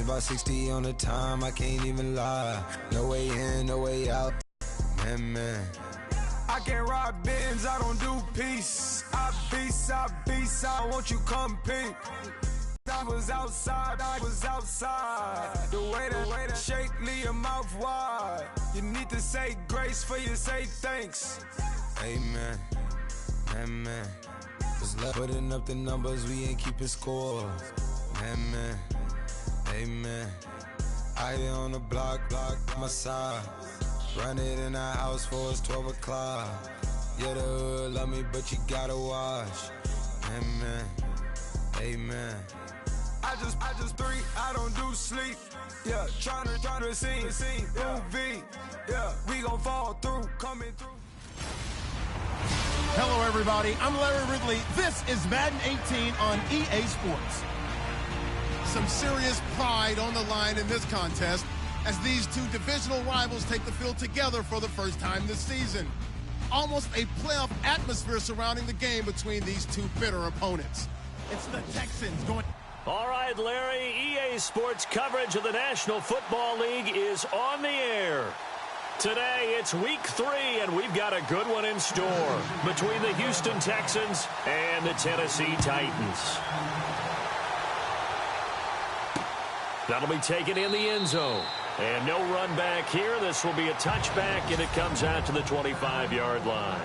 about 60 on the time, I can't even lie. No way in, no way out. Man. I can't ride Benz, I don't do peace. I beast, I want you compete. I was outside. The way that shake, leave your mouth wide. You need to say grace for you say thanks. Amen. Just putting up the numbers, we ain't keeping score. Amen. I on the block, my side. Run it in our house for it's 12 o'clock. Yeah, the hood love me, but you gotta watch. Amen. I just three, I don't do sleep. Yeah, trying to see UV. Yeah, we gon' fall through, coming through. Hello, everybody. I'm Larry Ridley. This is Madden 18 on EA Sports. Some serious pride on the line in this contest as these two divisional rivals take the field together for the first time this season. Almost a playoff atmosphere surrounding the game between these two bitter opponents. It's the Texans going... All right, Larry, EA Sports coverage of the National Football League is on the air. Today, it's Week 3, and we've got a good one in store between the Houston Texans and the Tennessee Titans. That'll be taken in the end zone. And no run back here. This will be a touchback, and it comes out to the 25-yard line.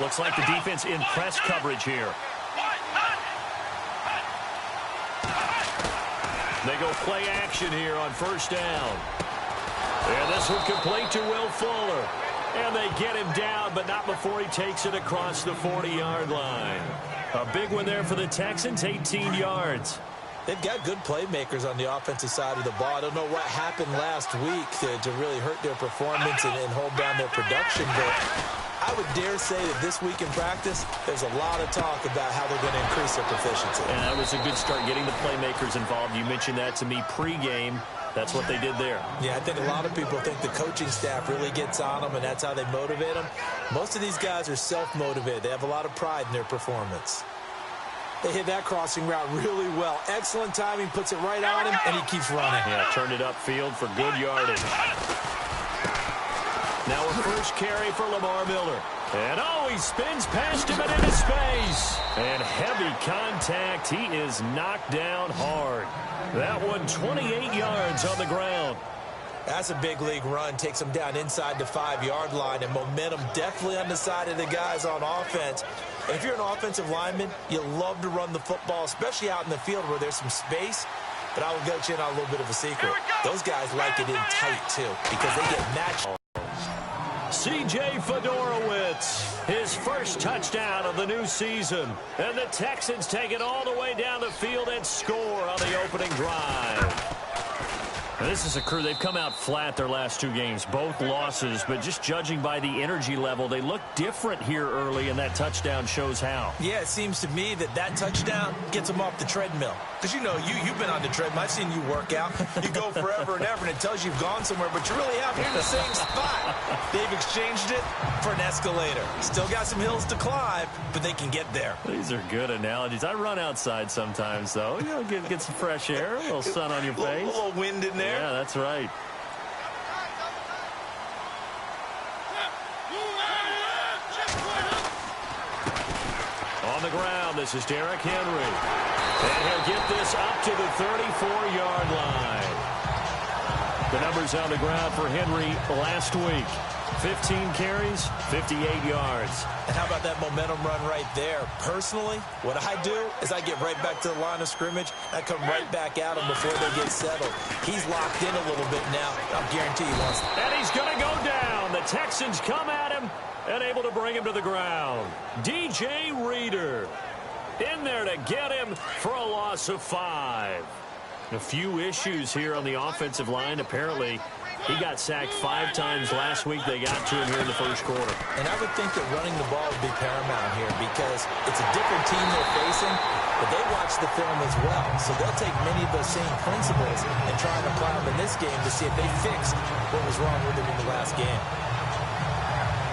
Looks like the defense in press coverage here. They go play action here on first down. And this one complete to Will Fuller. And they get him down, but not before he takes it across the 40-yard line. A big one there for the Texans, 18 yards. They've got good playmakers on the offensive side of the ball. I don't know what happened last week to really hurt their performance and hold down their production, but I would dare say that this week in practice, there's a lot of talk about how they're going to increase their proficiency. And that was a good start, getting the playmakers involved. You mentioned that to me pregame. That's what they did there. Yeah, I think a lot of people think the coaching staff really gets on them, and that's how they motivate them. Most of these guys are self-motivated. They have a lot of pride in their performance. They hit that crossing route really well. Excellent timing, puts it right on him, and he keeps running. Yeah, turned it upfield for good yardage. Now a first carry for Lamar Miller. And he spins past him and into space. And heavy contact. He is knocked down hard. That one 28 yards on the ground. That's a big league run. Takes him down inside the 5-yard line. And momentum definitely on the side of the guys on offense. And if you're an offensive lineman, you love to run the football, especially out in the field where there's some space. But I will get you in on a little bit of a secret. Those guys like it in tight, too, because they get matched. C.J. Fedorowicz, his first touchdown of the new season. And the Texans take it all the way down the field and score on the opening drive. Now, this is a crew, they've come out flat their last 2 games, both losses, but just judging by the energy level, they look different here early, and that touchdown shows how. Yeah, it seems to me that touchdown gets them off the treadmill. Because, you know, you've been on the treadmill. I've seen you work out. You go forever and ever, and it tells you you've gone somewhere, but you really haven't. You're in the same spot. They've exchanged it for an escalator. Still got some hills to climb, but they can get there. These are good analogies. I run outside sometimes, though. You know, get some fresh air, a little sun on your face. A little wind in there. Yeah, that's right. On the ground, this is Derrick Henry. And he'll get this up to the 34-yard line. The numbers on the ground for Henry last week. 15 carries, 58 yards. And how about that momentum run right there? Personally, what I do is I get right back to the line of scrimmage. I come right back at him before they get settled. He's locked in a little bit now. I guarantee he wants to. And he's going to go down. The Texans come at him and able to bring him to the ground. DJ Reader in there to get him for a loss of 5. A few issues here on the offensive line. Apparently, He got sacked 5 times last week. They got to him here in the first quarter. And I would think that running the ball would be paramount here because it's a different team they're facing, but they watch the film as well. So they'll take many of those same principles and try and apply them in this game to see if they fixed what was wrong with them in the last game.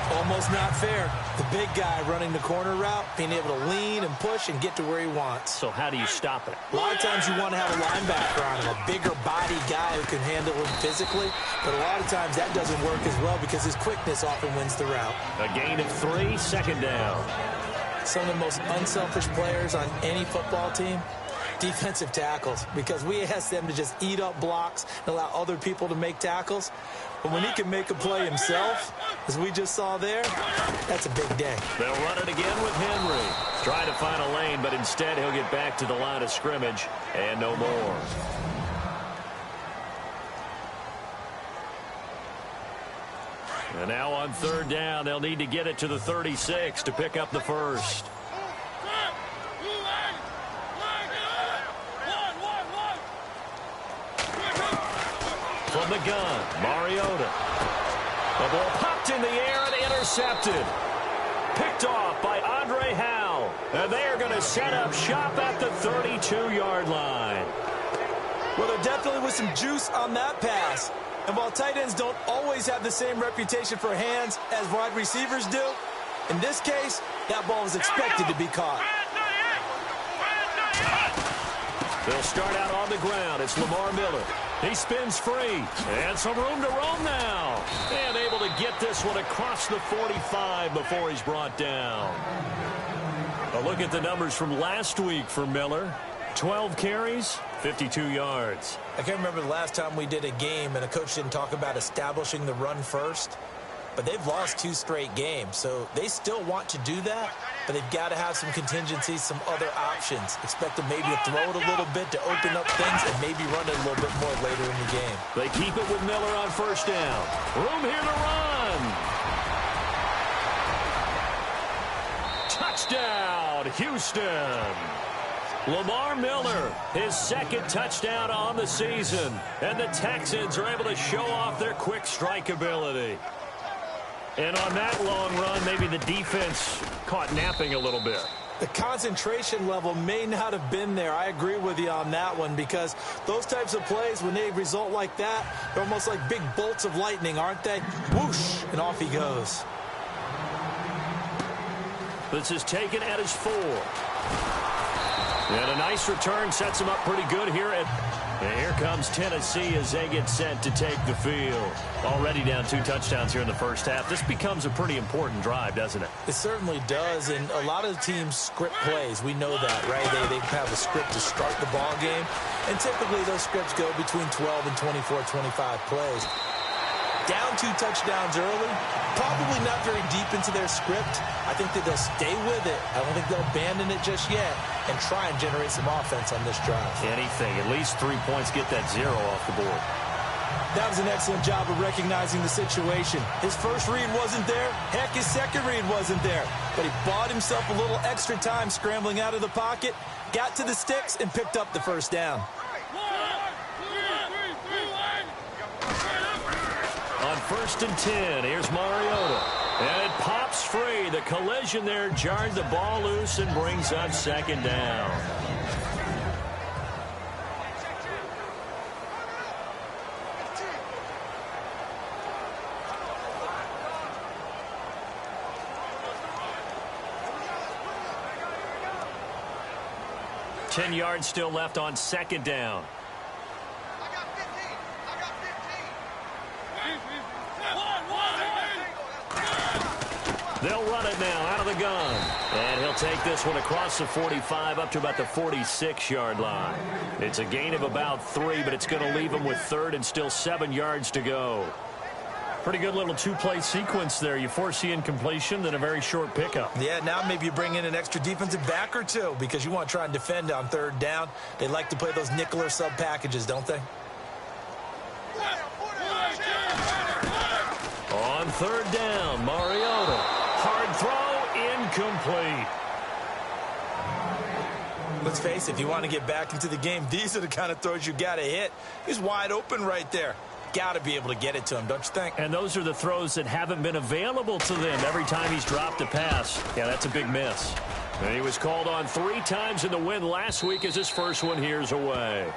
Almost not fair. The big guy running the corner route, being able to lean and push and get to where he wants. So how do you stop it? A lot of times you want to have a linebacker on him, a bigger body guy who can handle him physically. But a lot of times that doesn't work as well because his quickness often wins the route. A gain of 3, second down. Some of the most unselfish players on any football team, defensive tackles, because we ask them to just eat up blocks and allow other people to make tackles. But when he can make a play himself, as we just saw there, that's a big day. They'll run it again with Henry. Try to find a lane, but instead he'll get back to the line of scrimmage and no more. And now on third down, they'll need to get it to the 36 to pick up the first. From the gun, Mariota. The ball popped in the air and intercepted. Picked off by Andre Howe. And they are going to set up shop at the 32-yard line. Well, there definitely was some juice on that pass. And while tight ends don't always have the same reputation for hands as wide receivers do, in this case, that ball was expected to be caught. They'll start out on the ground. It's Lamar Miller. He spins free. And some room to roam now. And able to get this one across the 45 before he's brought down. A look at the numbers from last week for Miller. 12 carries, 52 yards. I can't remember the last time we did a game and a coach didn't talk about establishing the run first. But they've lost 2 straight games, so they still want to do that, but they've got to have some contingencies, some other options. Expect them maybe to throw it a little bit to open up things and maybe run it a little bit more later in the game. They keep it with Miller on first down. Room here to run. Touchdown, Houston. Lamar Miller, his second touchdown on the season. And the Texans are able to show off their quick strike ability. And on that long run, maybe the defense caught napping a little bit. The concentration level may not have been there. I agree with you on that one because those types of plays, when they result like that, they're almost like big bolts of lightning, aren't they? Whoosh, and off he goes. This is taken at his 4. And a nice return sets him up pretty good here. And here comes Tennessee as they get set to take the field. Already down 2 touchdowns here in the first half. This becomes a pretty important drive, doesn't it? It certainly does, and a lot of the teams script plays. We know that, right? They have a script to start the ball game, and typically those scripts go between 12 and 24, 25 plays. Down 2 touchdowns early, probably not very deep into their script. I think that they'll stay with it. I don't think they'll abandon it just yet and try and generate some offense on this drive. Anything. At least 3 points, get that 0 off the board. That was an excellent job of recognizing the situation. His first read wasn't there. Heck, his second read wasn't there. But he bought himself a little extra time scrambling out of the pocket, got to the sticks, and picked up the first down. On first and 10, here's Mariota. And it pops free. The collision there jarred the ball loose and brings up second down. Ten yards still left on second down. They'll run it now out of the gun. And he'll take this one across the 45 up to about the 46-yard line. It's a gain of about 3, but it's going to leave him with third and still 7 yards to go. Pretty good little 2-play sequence there. You foresee incompletion, then a very short pickup. Yeah, now maybe you bring in an extra defensive back or 2 because you want to try and defend on third down. They like to play those nickel or sub packages, don't they? On third down, Mariota. Hard throw, incomplete. Let's face it, if you want to get back into the game, these are the kind of throws you got to hit. He's wide open right there. got to be able to get it to him, don't you think? And those are the throws that haven't been available to them every time he's dropped a pass. Yeah, that's a big miss. And he was called on 3 times in the win last week as his first one here's away.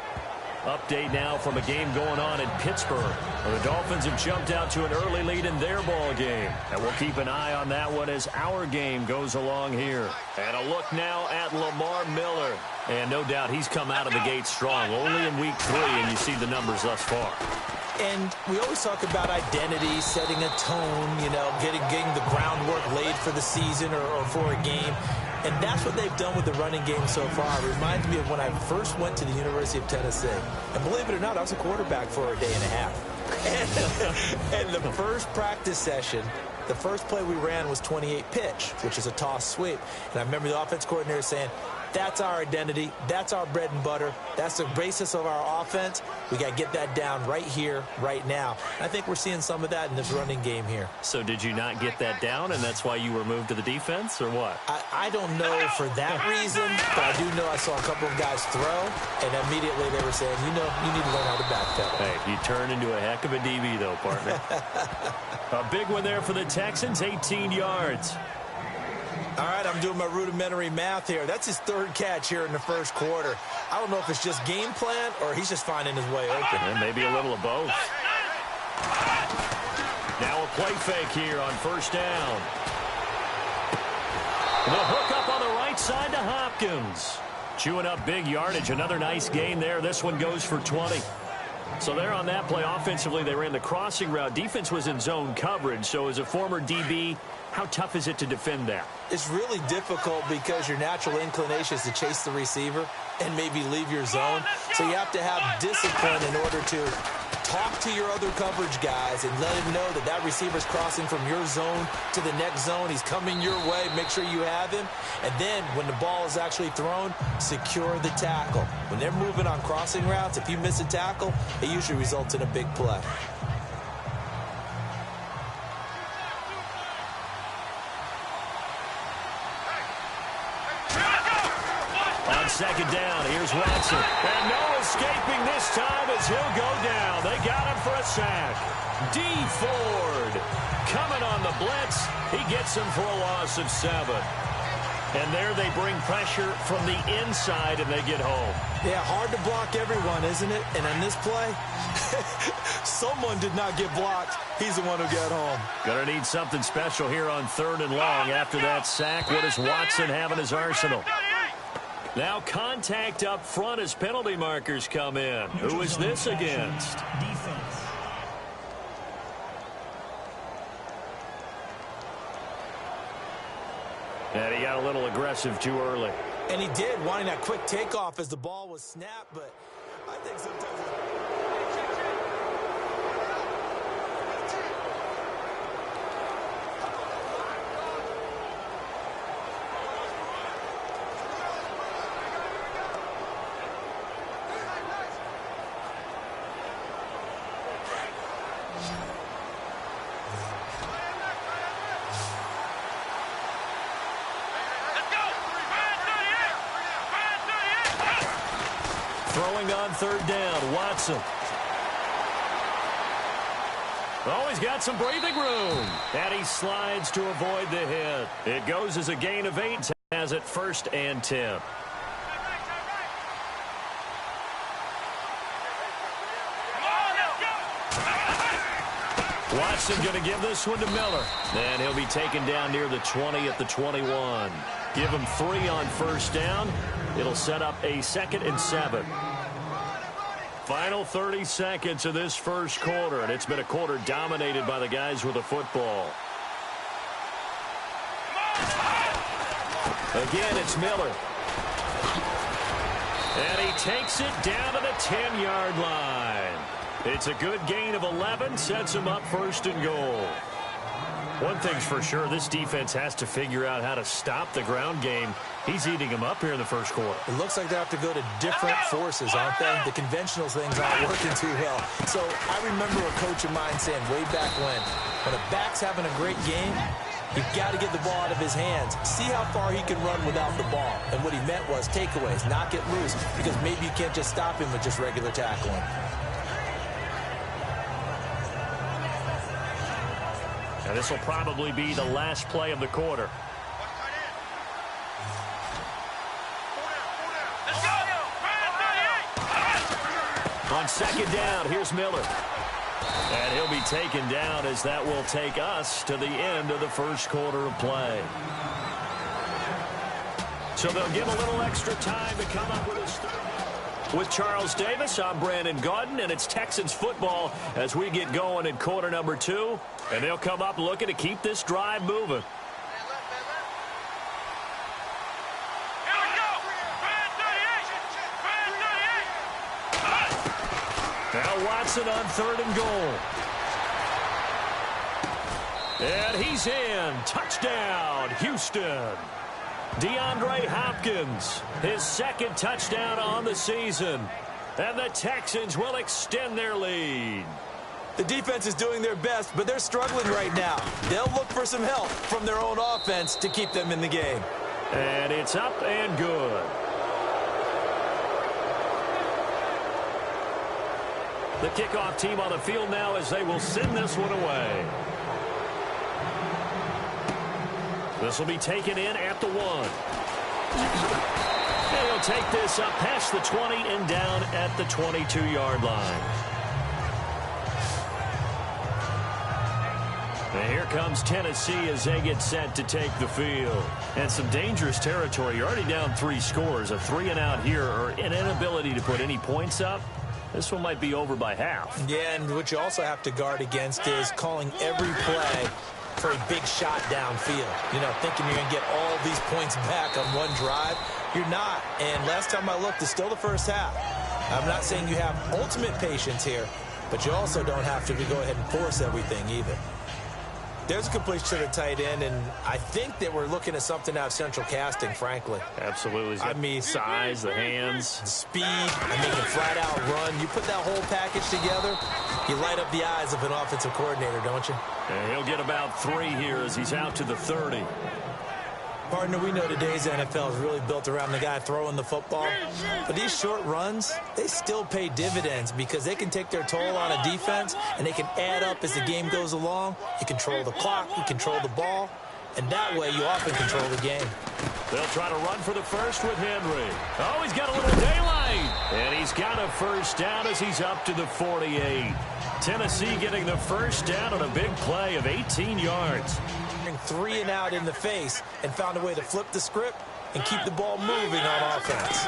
Update now from a game going on in Pittsburgh. The Dolphins have jumped out to an early lead in their ball game. And we'll keep an eye on that one as our game goes along here. And a look now at Lamar Miller. And no doubt he's come out of the gate strong. Only in week 3, and you see the numbers thus far. And we always talk about identity, setting a tone, you know, getting the groundwork laid for the season or for a game. And that's what they've done with the running game so far. It reminds me of when I first went to the University of Tennessee. And believe it or not, I was a quarterback for a day and a half. And the first practice session, the first play we ran was 28 pitch, which is a toss sweep. And I remember the offense coordinator saying, that's our identity. That's our bread and butter. That's the basis of our offense. We got to get that down right here, right now. And I think we're seeing some of that in this running game here. So did you not get that down, and that's why you were moved to the defense, or what? I don't know for that reason, but I do know I saw a couple of guys throw, and immediately they were saying, you know, you need to learn how to backpedal. Hey, you turn into a heck of a DB, though, partner. A big one there for the Texans, 18 yards. All right, I'm doing my rudimentary math here. That's his 3rd catch here in the first quarter. I don't know if it's just game plan or he's just finding his way open. And maybe a little of both. Now a play fake here on first down. The hook up on the right side to Hopkins. Chewing up big yardage. Another nice gain there. This one goes for 20. So there on that play, offensively, they ran the crossing route. Defense was in zone coverage. So as a former DB, how tough is it to defend that? It's really difficult because your natural inclination is to chase the receiver and maybe leave your zone. So you have to have discipline in order to talk to your other coverage guys and let him know that that receiver's crossing from your zone to the next zone. He's coming your way. Make sure you have him. And then when the ball is actually thrown, secure the tackle. When they're moving on crossing routes, if you miss a tackle, it usually results in a big play. Second down, here's Watson. And no escaping this time as he'll go down. They got him for a sack. D. Ford coming on the blitz. He gets him for a loss of 7. And there they bring pressure from the inside, and they get home. Yeah, hard to block everyone, isn't it? And on this play, someone did not get blocked. He's the one who got home. Gonna need something special here on 3rd and long. After that sack, what does Watson have in his arsenal? Now contact up front as penalty markers come in. Who is this against? Defense. And he got a little aggressive too early. And he did, wanting that quick takeoff as the ball was snapped, but I think sometimes... Throwing on 3rd down, Watson. Oh, he's got some breathing room. And he slides to avoid the hit. It goes as a gain of 8, has it 1st and 10. Watson going to give this one to Miller. And he'll be taken down near the 20 at the 21. Give him 3 on 1st down. It'll set up a 2nd and 7. Final 30 seconds of this first quarter, and it's been a quarter dominated by the guys with the football. Again, it's Miller. And he takes it down to the 10-yard line. It's a good gain of 11, sets him up 1st and goal. One thing's for sure, this defense has to figure out how to stop the ground game. He's eating them up here in the first quarter. It looks like they have to go to different forces, aren't they? The conventional things aren't working too well. So I remember a coach of mine saying way back when a back's having a great game, you've got to get the ball out of his hands. See how far he can run without the ball. And what he meant was takeaways, not get loose, because maybe you can't just stop him with just regular tackling. And this will probably be the last play of the quarter. On second down, here's Miller. And he'll be taken down as that will take us to the end of the first quarter of play. So they'll give a little extra time to come up with a start. With Charles Davis, I'm Brandon Gaudin, and it's Texans football as we get going in quarter number 2. And they'll come up looking to keep this drive moving. Now Watson on 3rd and goal. And he's in. Touchdown, Houston. DeAndre Hopkins, his 2nd touchdown on the season. And the Texans will extend their lead. The defense is doing their best, but they're struggling right now. They'll look for some help from their own offense to keep them in the game. And it's up and good. The kickoff team on the field now as they will send this one away. This will be taken in at the 1. And he'll take this up past the 20 and down at the 22-yard line. And here comes Tennessee as they get set to take the field. And some dangerous territory. You're already down 3 scores. A 3-and-out here or an inability to put any points up. This one might be over by half. Yeah, and what you also have to guard against is calling every play for a big shot downfield. You know, thinking you're going to get all these points back on one drive. You're not. And last time I looked, it's still the first half. I'm not saying you have ultimate patience here, but you also don't have to go ahead and force everything either. There's a completion to the tight end, and I think that we're looking at something out of central casting, frankly. Absolutely. I mean, size, the hands. The speed, I mean, the flat-out run. You put that whole package together, you light up the eyes of an offensive coordinator, don't you? And he'll get about 3 here as he's out to the 30. Partner, we know today's NFL is really built around the guy throwing the football. But these short runs, they still pay dividends because they can take their toll on a defense, and they can add up as the game goes along. You control the clock, you control the ball, and that way you often control the game. They'll try to run for the first with Henry. Oh, he's got a little daylight. And he's got a first down as he's up to the 48. Tennessee getting the first down on a big play of 18 yards. 3-and-out in the face and found a way to flip the script and keep the ball moving on offense.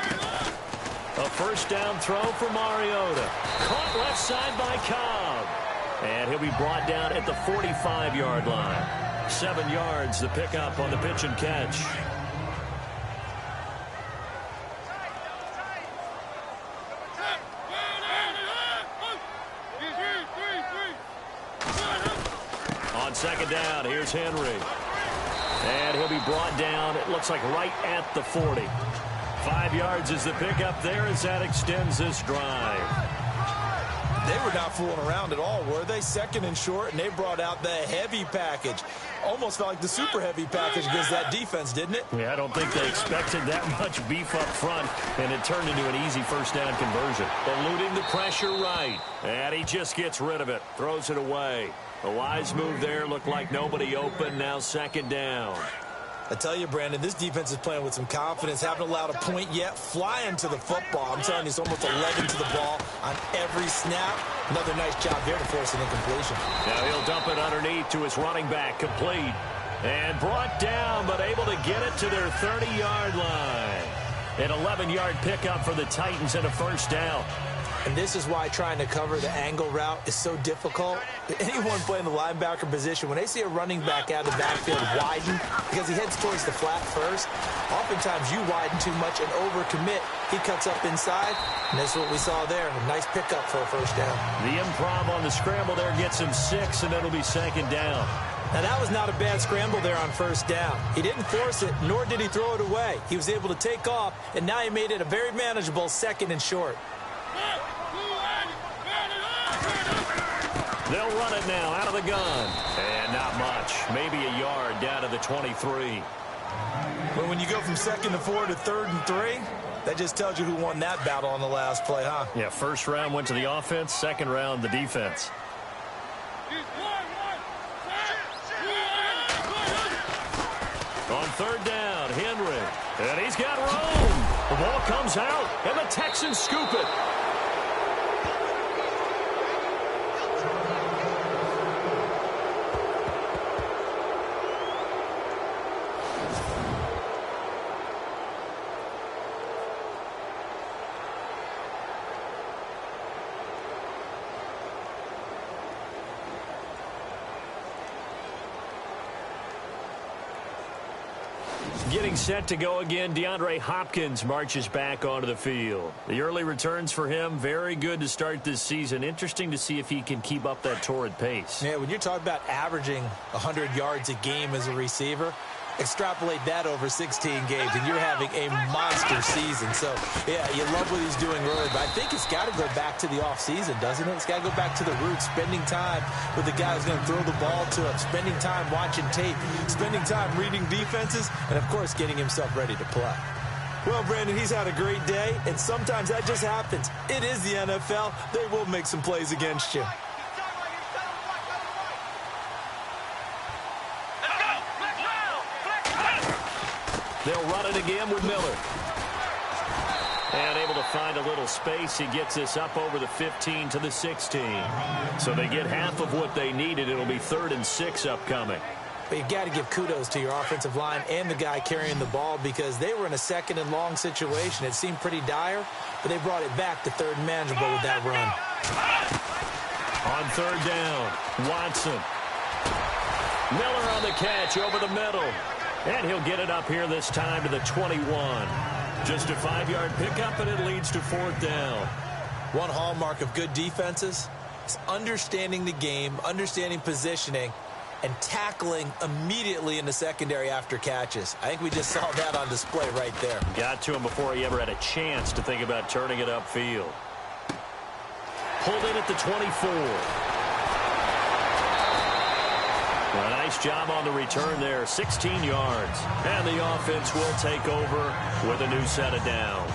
A first down throw for Mariota. Caught left side by Cobb. And he'll be brought down at the 45-yard line. 7 yards the pickup on the pitch and catch. On second down, here's Henry. And he'll be brought down, it looks like right at the 40. 5 yards is the pickup there as that extends this drive. They were not fooling around at all, were they? 2nd and short, and they brought out the heavy package. Almost felt like the super heavy package against that defense, didn't it? Yeah, I don't think they expected that much beef up front, and it turned into an easy first down conversion. Eluding the pressure right, and he just gets rid of it, throws it away. A wise move there, looked like nobody open, now 2nd down. I tell you, Brandon, this defense is playing with some confidence. Haven't allowed a point yet. Flying to the football. I'm telling you, it's almost 11 to the ball on every snap. Another nice job there to force an incompletion. Now he'll dump it underneath to his running back, complete. And brought down, but able to get it to their 30-yard line. An 11-yard pickup for the Titans and a first down. And this is why trying to cover the angle route is so difficult. Anyone playing the linebacker position, when they see a running back out of the backfield widen, because he heads towards the flat first, oftentimes you widen too much and overcommit. He cuts up inside, and that's what we saw there. A nice pickup for a first down. The improv on the scramble there gets him 6, and it'll be 2nd down. Now, that was not a bad scramble there on first down. He didn't force it, nor did he throw it away. He was able to take off, and now he made it a very manageable 2nd and short. They'll run it now out of the gun. And not much. Maybe a yard down to the 23. But when you go from 2nd to 4 to 3rd and 3, that just tells you who won that battle on the last play, huh? Yeah, first round went to the offense, 2nd round the defense. third down. Henry. And he's got room. The ball comes out, and the Texans scoop it. Getting set to go again, DeAndre Hopkins marches back onto the field. The early returns for him, very good to start this season. Interesting to see if he can keep up that torrid pace. Yeah, when you're talking about averaging 100 yards a game as a receiver, extrapolate that over 16 games, and you're having a monster season. So, yeah, you love what he's doing early, but I think it's got to go back to the offseason, doesn't it? It's got to go back to the roots, spending time with the guy who's going to throw the ball to him, spending time watching tape, spending time reading defenses, and, of course, getting himself ready to play. Well, Brandon, he's had a great day, and sometimes that just happens. It is the NFL. They will make some plays against you. They'll run it again with Miller. And able to find a little space. He gets this up over the 15 to the 16. So they get half of what they needed. It'll be 3rd and 6 upcoming. But you've got to give kudos to your offensive line and the guy carrying the ball because they were in a 2nd and long situation. It seemed pretty dire, but they brought it back to 3rd and manageable with that run. On 3rd down, Watson. Miller on the catch over the middle. And he'll get it up here this time to the 21. Just a 5-yard pickup, and it leads to 4th down. One hallmark of good defenses is understanding the game, understanding positioning, and tackling immediately in the secondary after catches. I think we just saw that on display right there. Got to him before he ever had a chance to think about turning it upfield. Pulled in at the 24. A nice job on the return there, 16 yards. And the offense will take over with a new set of downs.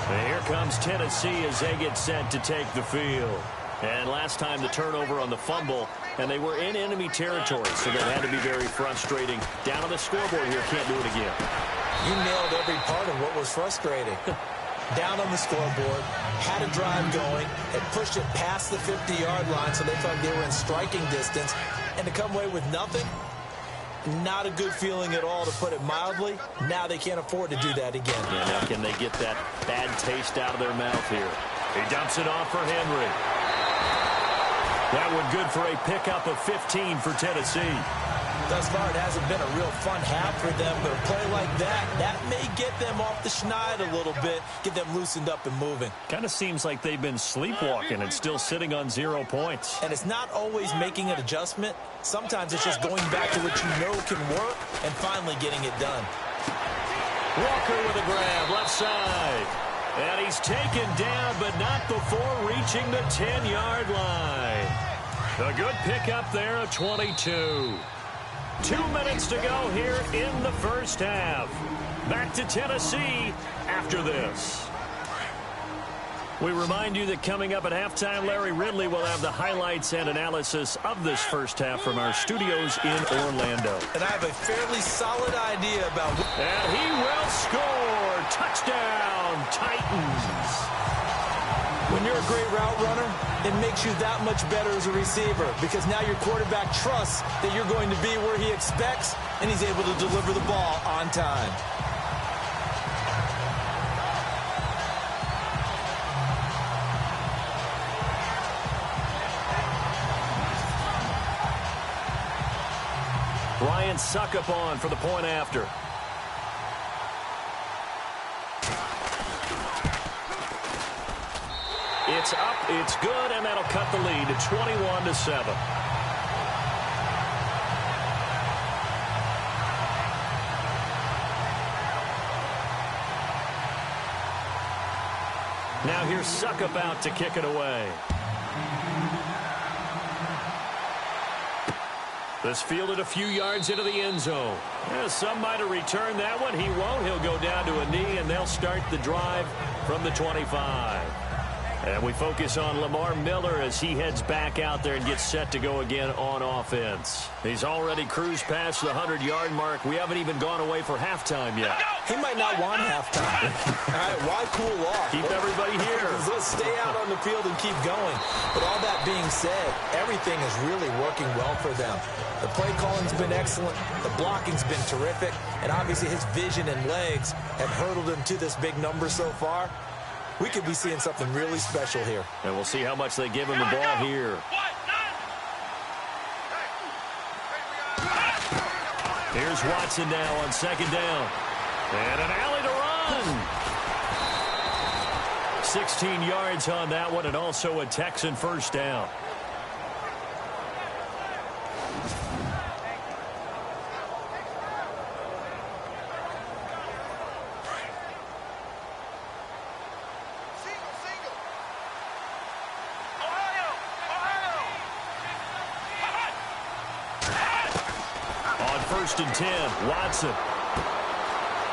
And here comes Tennessee as they get set to take the field. And last time the turnover on the fumble, and they were in enemy territory, so that had to be very frustrating. Down on the scoreboard here, can't do it again. You nailed every part of what was frustrating. Down on the scoreboard, had a drive going, had pushed it past the 50-yard line, so they thought they were in striking distance. And to come away with nothing, not a good feeling at all, to put it mildly. Now they can't afford to do that again. Yeah, now can they get that bad taste out of their mouth here? He dumps it off for Henry. That one good for a pickup of 15 for Tennessee. Thus far, it hasn't been a real fun half for them, but a play like that may get them off the schneid a little bit, get them loosened up and moving. Kind of seems like they've been sleepwalking and still sitting on 0 points. And it's not always making an adjustment. Sometimes it's just going back to what you know can work and finally getting it done. Walker with a grab, left side. And he's taken down, but not before reaching the 10-yard line. A good pickup there of 22. 2 minutes to go here in the first half. Back to Tennessee after this. We remind you that coming up at halftime, Larry Ridley will have the highlights and analysis of this first half from our studios in Orlando. And I have a fairly solid idea about... And he will score. Touchdown, Titans. When you're a great route runner, it makes you that much better as a receiver because now your quarterback trusts that you're going to be where he expects, and he's able to deliver the ball on time. Ryan Suckup on for the point after. It's up, it's good, and that'll cut the lead to 21-7. Now here's Suckup out to kick it away. This fielded a few yards into the end zone. Yeah, some might have returned that one. He won't. He'll go down to a knee, and they'll start the drive from the 25. And we focus on Lamar Miller as he heads back out there and gets set to go again on offense. He's already cruised past the 100-yard mark. We haven't even gone away for halftime yet. He might not want halftime. All right, why cool off? Keep everybody here. Let's stay out on the field and keep going. But all that being said, everything is really working well for them. The play calling's been excellent. The blocking's been terrific. And obviously his vision and legs have hurdled him to this big number so far. We could be seeing something really special here. And we'll see how much they give him the ball here. Here's Watson now on second down. And an alley to run. 16 yards on that one, and also a Texan first down. First and 10, Watson.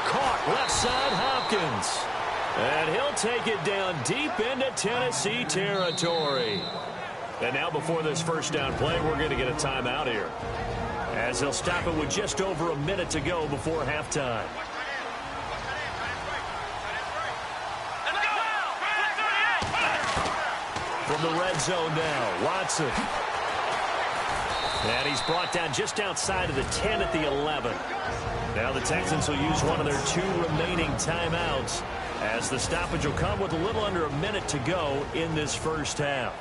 Caught left side, Hopkins. And he'll take it down deep into Tennessee territory. And now before this first down play, we're going to get a timeout here, as they'll stop it with just over a minute to go before halftime. From the red zone now, Watson. And he's brought down just outside of the 10 at the 11. Now the Texans will use one of their 2 remaining timeouts, as the stoppage will come with a little under a minute to go in this first half.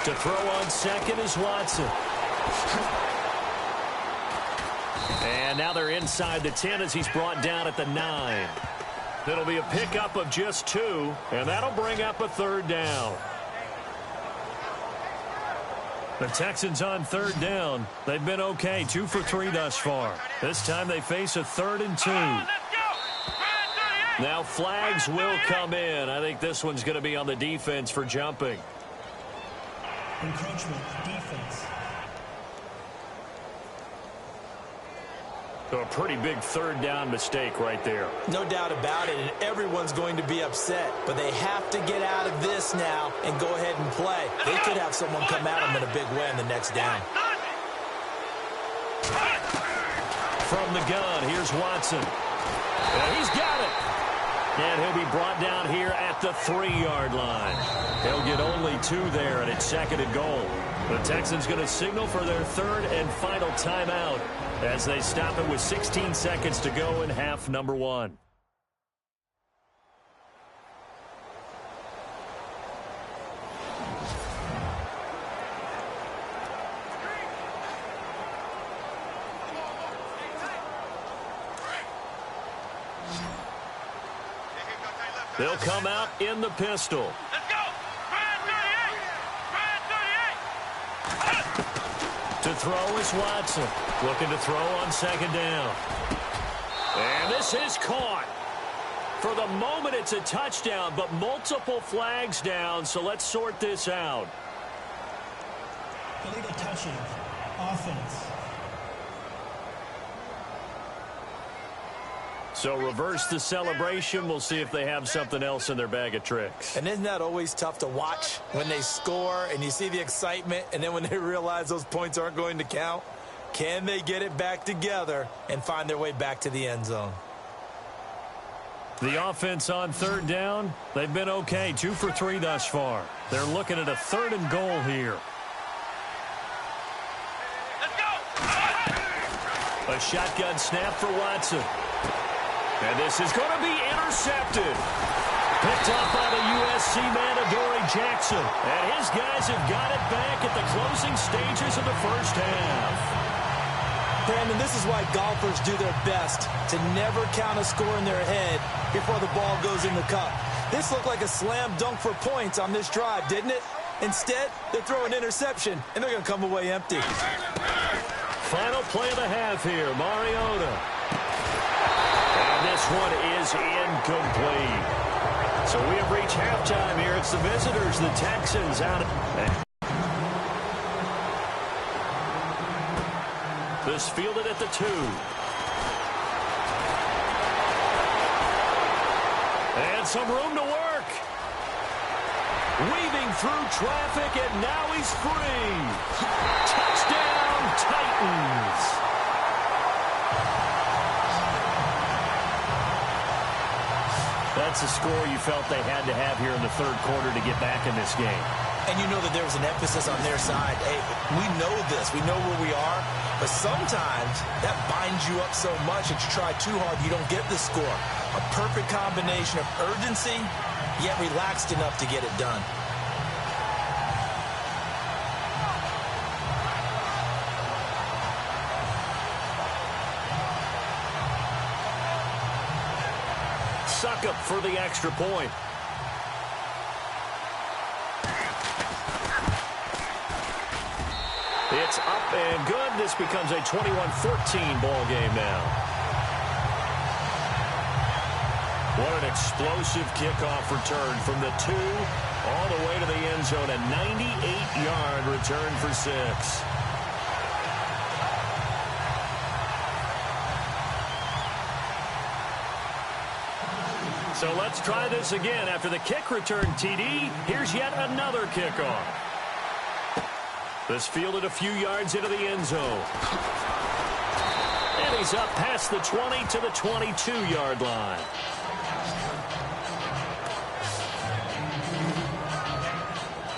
To throw on second is Watson. And now they're inside the 10 as he's brought down at the 9. It'll be a pickup of just 2, and that'll bring up a third down. The Texans on third down. They've been okay, 2 for 3 thus far. This time they face a 3rd and 2. Now flags will come in. I think this one's going to be on the defense for jumping. Encroachment, defense. So a pretty big third down mistake right there. No doubt about it, and everyone's going to be upset. But they have to get out of this now and go ahead and play. They could have someone come at them in a big way in the next down. From the gun, here's Watson. And he's got it. And he'll be brought down here at the 3-yard line. They'll get only 2 there, and it's 2nd and goal. The Texans going to signal for their 3rd and final timeout as they stop it with 16 seconds to go in half number 1. They'll come out in the pistol. Let's go! Brad 38! To throw is Watson. Looking to throw on second down. And this is caught. For the moment, it's a touchdown, but multiple flags down, so let's sort this out. Illegal touching. Offense. So reverse the celebration. We'll see if they have something else in their bag of tricks. And isn't that always tough to watch when they score and you see the excitement, and then when they realize those points aren't going to count? Can they get it back together and find their way back to the end zone? The offense on third down, they've been okay, 2 for 3 thus far. They're looking at a 3rd and goal here. Let's go! A shotgun snap for Watson. And this is going to be intercepted. Picked up by the USC man, Adoree Jackson. And his guys have got it back at the closing stages of the first half. Brandon, this is why golfers do their best to never count a score in their head before the ball goes in the cup. This looked like a slam dunk for points on this drive, didn't it? Instead, they throw an interception, and they're going to come away empty. Final play of the half here, Mariota. And this one is incomplete. So we have reached halftime here. It's the visitors, the Texans, out of... This fielded at the 2. And some room to work. Weaving through traffic, and now he's free. Touchdown, Titans. That's a score you felt they had to have here in the third quarter to get back in this game. And you know that there was an emphasis on their side. Hey, we know this. We know where we are. But sometimes that binds you up so much that you try too hard, you don't get the score. A perfect combination of urgency, yet relaxed enough to get it done. Suck up for the extra point. It's up and good. This becomes a 21-14 ball game now. What an explosive kickoff return from the 2 all the way to the end zone. A 98-yard return for 6. So let's try this again. After the kick return TD, here's yet another kickoff. This fielded a few yards into the end zone. And he's up past the 20 to the 22-yard line.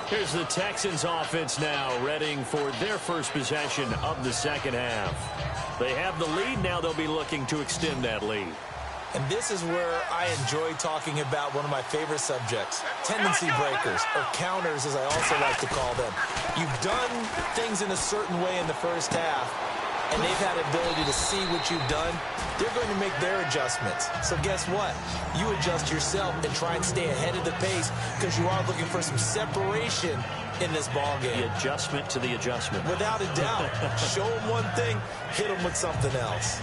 Here's the Texans offense now, readying for their first possession of the second half. They have the lead. Now they'll be looking to extend that lead. And this is where I enjoy talking about one of my favorite subjects, tendency breakers, or counters as I also like to call them. You've done things in a certain way in the first half, and they've had the ability to see what you've done. They're going to make their adjustments. So guess what? You adjust yourself and try and stay ahead of the pace because you are looking for some separation in this ball game. The adjustment to the adjustment. Without a doubt. Show them one thing, hit them with something else.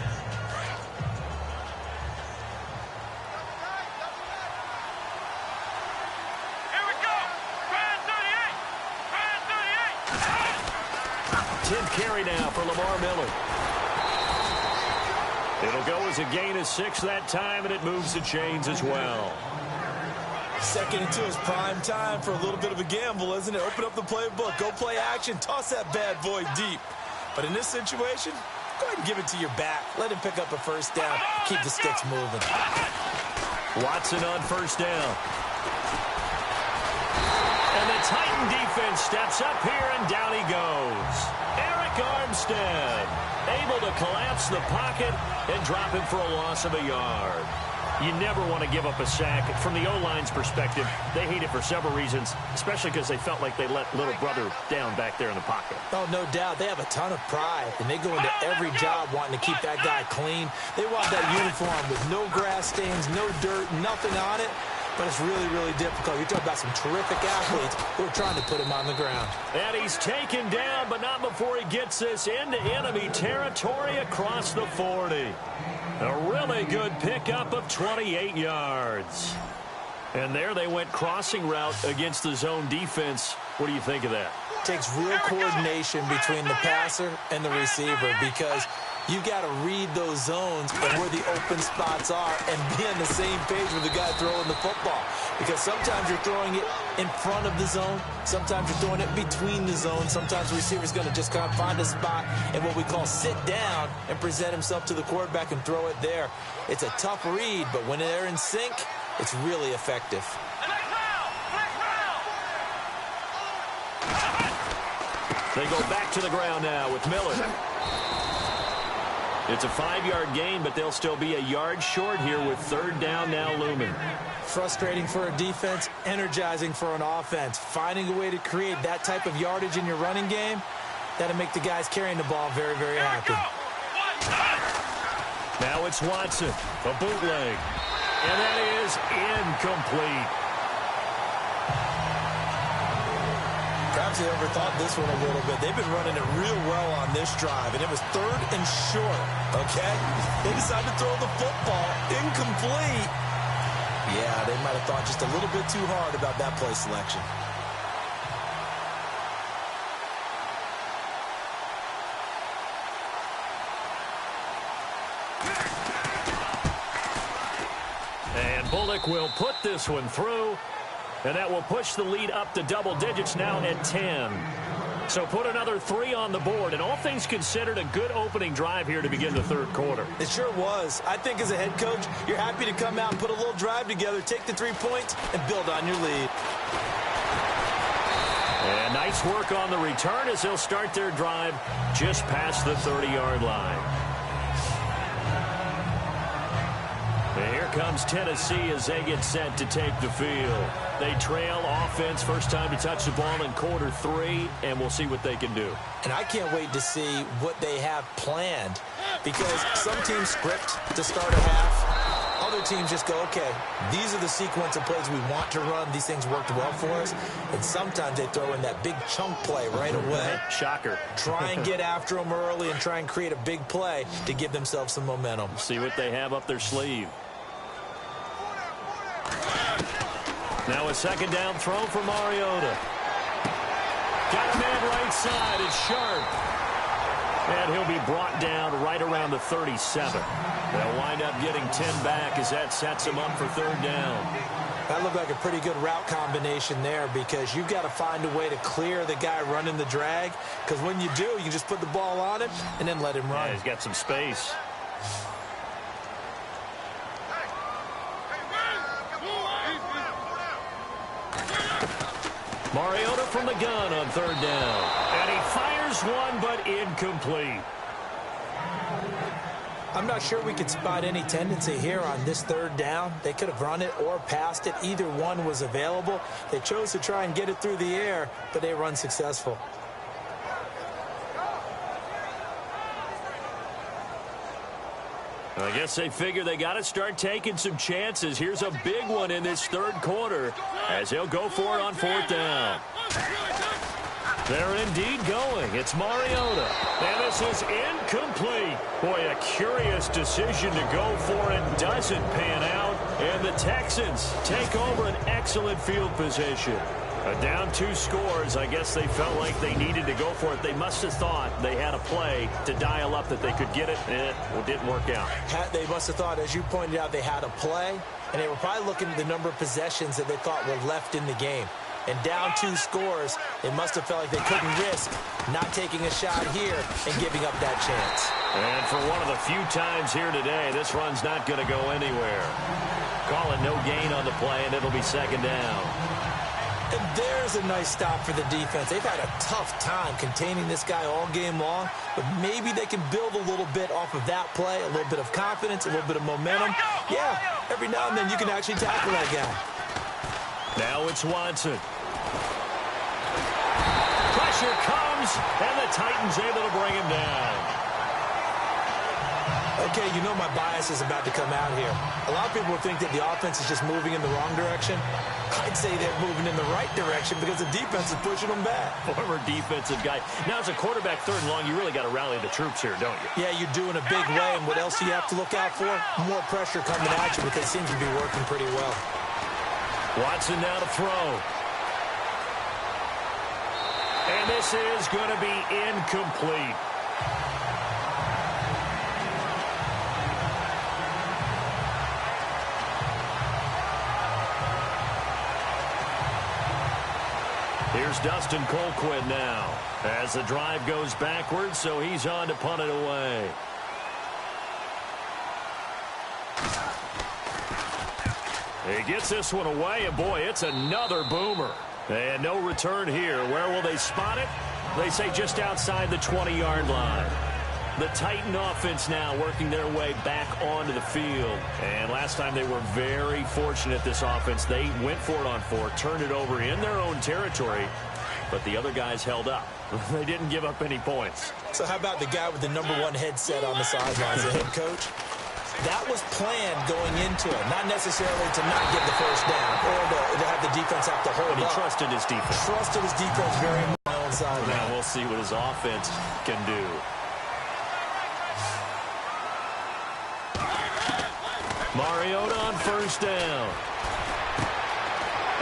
Carry now for Lamar Miller. It'll go as a gain of 6 that time, and it moves the chains as well. 2nd and 2 is prime time for a little bit of a gamble, isn't it? Open up the playbook, go play action, toss that bad boy deep. But in this situation, go ahead and give it to your back. Let him pick up a first down. Keep the sticks moving. Watson on first down. And the Titan defense steps up here, and down he goes. Armstead able to collapse the pocket and drop him for a loss of a yard. You never want to give up a sack. From the O-line's perspective, they hate it for several reasons, especially because they felt like they let little brother down back there in the pocket. Oh, no doubt. They have a ton of pride, and they go into every job wanting to keep that guy clean. They want that uniform with no grass stains, no dirt, nothing on it. But it's really, really difficult. You're talking about some terrific athletes who are trying to put him on the ground. And he's taken down, but not before he gets this into enemy territory across the 40. A really good pickup of 28 yards. And there they went crossing route against the zone defense. What do you think of that? Takes real coordination between the passer and the receiver because you've got to read those zones and where the open spots are and be on the same page with the guy throwing the football. Because sometimes you're throwing it in front of the zone. Sometimes you're throwing it between the zones. Sometimes the receiver's going to just kind of find a spot and what we call sit down and present himself to the quarterback and throw it there. It's a tough read, but when they're in sync, it's really effective. They go back to the ground now with Miller. It's a 5-yard gain, but they'll still be a yard short here with 3rd down now looming. Frustrating for a defense, energizing for an offense. Finding a way to create that type of yardage in your running game, that'll make the guys carrying the ball very, very happy. Now it's Watson, a bootleg. And that is incomplete. Perhaps they overthought this one a little bit. They've been running it real well on this drive, and it was 3rd and short, okay? They decided to throw the football incomplete. Yeah, they might have thought just a little bit too hard about that play selection. And Bullock will put this one through, and that will push the lead up to double digits now at 10. So put another 3 on the board, and all things considered, a good opening drive here to begin the third quarter. It sure was. I think as a head coach, you're happy to come out and put a little drive together, take the 3 points, and build on your lead. And nice work on the return as they'll start their drive just past the 30-yard line. And here comes Tennessee as they get set to take the field. They trail offense, first time to touch the ball in quarter 3, and we'll see what they can do. And I can't wait to see what they have planned, because some teams script to start a half. Other teams just go, okay, these are the sequence of plays we want to run. These things worked well for us. And sometimes they throw in that big chunk play right away. Shocker. Try and get after them early and try and create a big play to give themselves some momentum. See what they have up their sleeve. Now a second down throw for Mariota. Got a man right side. It's Sharp. And he'll be brought down right around the 37. They'll wind up getting 10 back as that sets him up for third down. That looked like a pretty good route combination there, because you've got to find a way to clear the guy running the drag, because when you do, you can just put the ball on him and then let him run. Yeah, he's got some space. Mariota from the gun on third down. And he fires one, but incomplete. I'm not sure we could spot any tendency here on this third down. They could have run it or passed it. Either one was available. They chose to try and get it through the air, but they were unsuccessful. I guess they figure they got to start taking some chances. Here's a big one in this third quarter as they'll go for it on fourth down. They're indeed going. It's Mariota. And this is incomplete. Boy, a curious decision to go for it. Doesn't pan out. And the Texans take over an excellent field position. Down 2 scores. I guess they felt like they needed to go for it. They must have thought they had a play to dial up that they could get it, and it didn't work out. They must have thought, as you pointed out, they had a play, and they were probably looking at the number of possessions that they thought were left in the game. And down 2 scores, they must have felt like they couldn't risk not taking a shot here and giving up that chance. And for one of the few times here today, this run's not going to go anywhere. Call it no gain on the play, and it'll be second down. And there's a nice stop for the defense. They've had a tough time containing this guy all game long, but maybe they can build a little bit off of that play, a little bit of confidence, a little bit of momentum. Yeah, every now and then you can actually tackle that guy. Now it's Watson. Pressure comes, and the Titans able to bring him down. Okay, you know my bias is about to come out here. A lot of people think that the offense is just moving in the wrong direction. I'd say they're moving in the right direction because the defense is pushing them back. Former defensive guy. Now, as a quarterback, third and long, you really got to rally the troops here, don't you? Yeah, you do in a big way. And what else do you have to look out for? More pressure coming at you, because it seems to be working pretty well. Watson now to throw. And this is going to be incomplete. Here's Dustin Colquitt now as the drive goes backwards, so he's on to punt it away. He gets this one away, and boy, it's another boomer. And no return here. Where will they spot it? They say just outside the 20-yard line. The Titan offense now working their way back onto the field. And last time they were very fortunate, this offense. They went for it on 4, turned it over in their own territory, but the other guys held up. They didn't give up any points. So how about the guy with the #1 headset on the sidelines, the head coach? That was planned going into it, not necessarily to not get the first down or to have the defense have to hold up. He trusted his defense. Trusted his defense very much on the sideline. Now we'll see what his offense can do. Mariota on first down.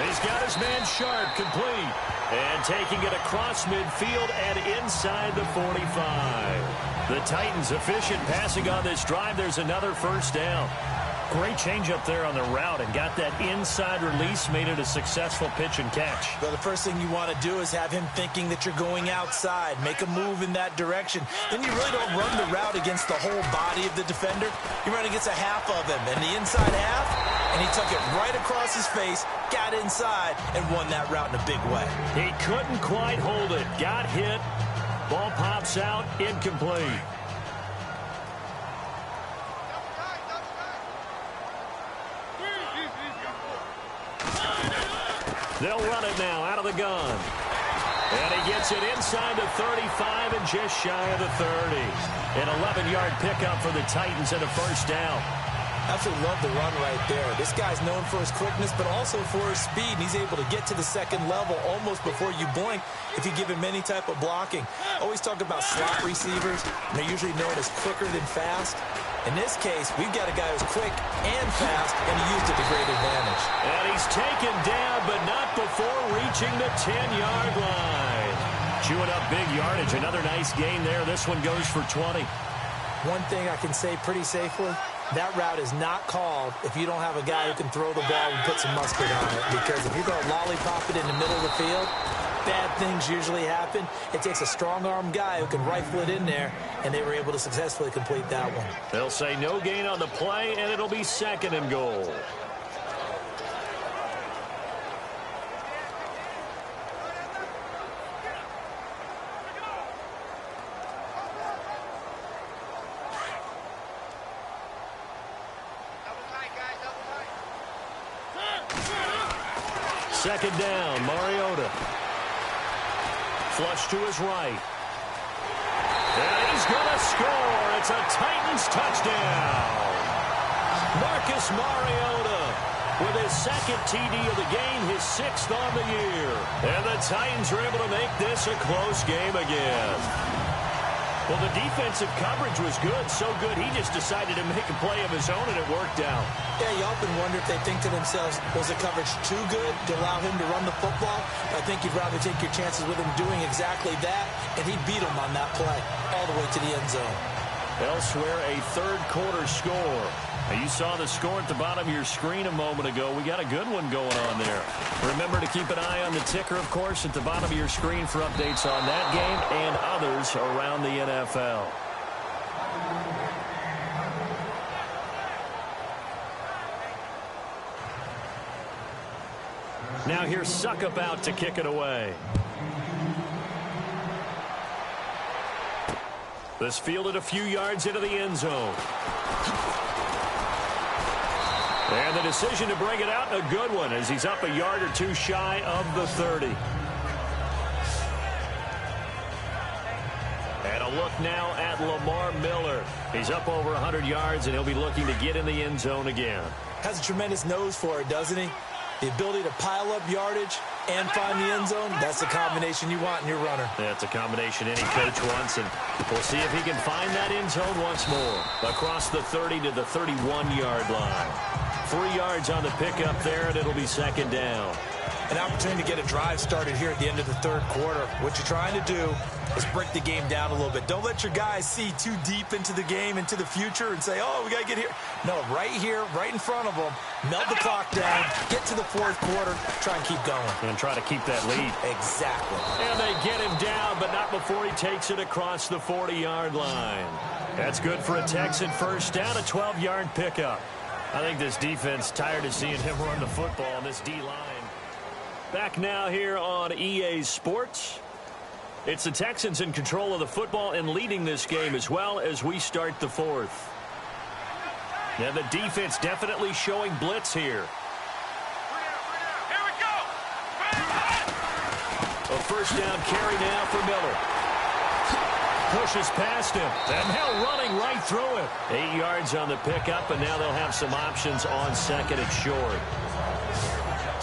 He's got his man Sharp complete. And taking it across midfield and inside the 45. The Titans efficient passing on this drive. There's another first down. Great change up there on the route and got that inside release, made it a successful pitch and catch. Well, the first thing you want to do is have him thinking that you're going outside, make a move in that direction. Then you really don't run the route against the whole body of the defender. You run against a half of him, and the inside half, and he took it right across his face, got inside, and won that route in a big way. He couldn't quite hold it. Got hit. Ball pops out, incomplete. They'll run it now out of the gun. And he gets it inside the 35 and just shy of the 30. An 11-yard pickup for the Titans and a first down. Absolutely love the run right there. This guy's known for his quickness, but also for his speed. And he's able to get to the second level almost before you blink if you give him any type of blocking. Always talk about slot receivers, and they're usually known as quicker than fast. In this case, we've got a guy who's quick and fast, and he used it to great advantage. And he's taken down, but not before reaching the 10-yard line. Chewing up big yardage. Another nice gain there. This one goes for 20. One thing I can say pretty safely, that route is not called if you don't have a guy who can throw the ball and put some mustard on it. Because if you're going to lollipop it in the middle of the field, bad things usually happen. It takes a strong-arm guy who can rifle it in there, and they were able to successfully complete that one. They'll say no gain on the play, and it'll be second and goal. Second down, Mariota. Flush to his right. And he's going to score. It's a Titans touchdown. Marcus Mariota with his second TD of the game, his sixth on the year. And the Titans are able to make this a close game again. Well, the defensive coverage was good, so good he just decided to make a play of his own, and it worked out. Yeah, you often wonder if they think to themselves, was the coverage too good to allow him to run the football? I think you'd rather take your chances with him doing exactly that, and he beat him on that play all the way to the end zone. Elsewhere, a third-quarter score. Now, you saw the score at the bottom of your screen a moment ago. We got a good one going on there. Remember to keep an eye on the ticker, of course, at the bottom of your screen for updates on that game and others around the NFL. Now here's Suckup out to kick it away. This fielded a few yards into the end zone. And the decision to bring it out, a good one, as he's up a yard or two shy of the 30. And a look now at Lamar Miller. He's up over 100 yards, and he'll be looking to get in the end zone again. Has a tremendous nose for it, doesn't he? The ability to pile up yardage and find the end zone, that's the combination you want in your runner. That's a combination any coach wants, and we'll see if he can find that end zone once more. Across the 30 to the 31-yard line. 3 yards on the pickup there, and it'll be second down. An opportunity to get a drive started here at the end of the third quarter. What you're trying to do is break the game down a little bit. Don't let your guys see too deep into the game, into the future, and say, oh, we got to get here. No, right here, right in front of them, melt the clock down, get to the fourth quarter, try and keep going. And try to keep that lead. Exactly. And they get him down, but not before he takes it across the 40-yard line. That's good for a Texan first down, a 12-yard pickup. I think this defense tired of seeing him run the football on this D-line. Back now here on EA Sports. It's the Texans in control of the football and leading this game as well as we start the fourth. And the defense definitely showing blitz here. Here we go. A first down carry now for Miller. Pushes past him. And now running right through it. 8 yards on the pickup, and now they'll have some options on second and short.